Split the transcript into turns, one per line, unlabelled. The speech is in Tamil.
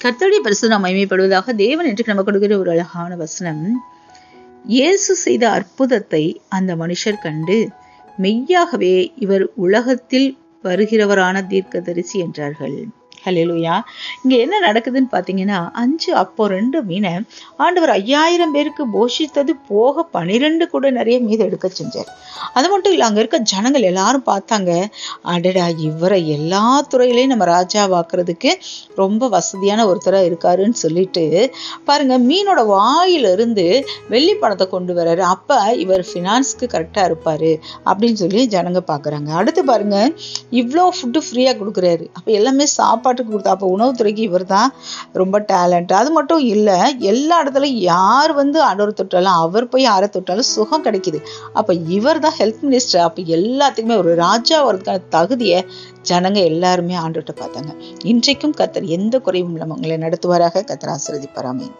கர்த்தருடைய பரிசுத்த நாமம் மகிமைப்படுவதாக. தேவன் என்று நமக்கு கொடுக்கிற ஒரு அழகான வசனம், இயேசு செய்த அற்புதத்தை அந்த மனுஷர் கண்டு மெய்யாகவே இவர் உலகத்தில் வருகிறவரான தீர்க்கதரிசி என்றார்கள். ஹல்லேலூயா. இங்க என்ன நடக்குதுன்னு பாத்தீங்கன்னா, 5 அப்போ 2 மீனை ஆண்டவர் 5000 பேருக்கு போஷித்தது போக 12 கூட நிறைய மீது எடுக்க செஞ்சார். அது மட்டும் இல்ல, அங்க இருக்க ஜனங்கள் எல்லாரும் பார்த்தாங்க, அடடா இவரை எல்லா துறையிலையும் நம்ம ராஜாவாக்குறதுக்கு ரொம்ப வசதியான ஒருத்தரா இருக்காருன்னு சொல்லிட்டு பாருங்க, மீனோட வாயில இருந்து வெள்ளி பணத்தை கொண்டு வர்றாரு. அப்ப இவர் ஃபினான்ஸ்க்கு கரெக்டா இருப்பாரு அப்படின்னு சொல்லி ஜனங்க பாக்குறாங்க. அடுத்து பாருங்க, இவ்வளோ ஃபுட்டு ஃப்ரீயா கொடுக்குறாரு. அப்ப எல்லாமே சாப்பாட்டுக்கு கொடுத்தா, அப்ப உணவுத்துறைக்கு இவர் தான் ரொம்ப டேலண்ட். அது மட்டும் இல்ல, எல்லா இடத்துலயும் யார் ஆண்டவர் தொட்டாலும், அவர் போய் யாரை தொட்டாலும் சுகம் கிடைக்குது. அப்ப இவர் தான் ஹெல்த் மினிஸ்டர். அப்ப எல்லாத்துக்குமே ஒரு ராஜா வரதுக்கான தகுதியை ஜனங்க எல்லாருமே ஆண்டவர்கிட்ட பார்த்தாங்க. இன்றைக்கும் கர்த்தர் எந்த குறையும் இல்லாம உங்களை நடத்துவாராக. கர்த்தர் ஆசீர்வதிப்பார். ஆமென்.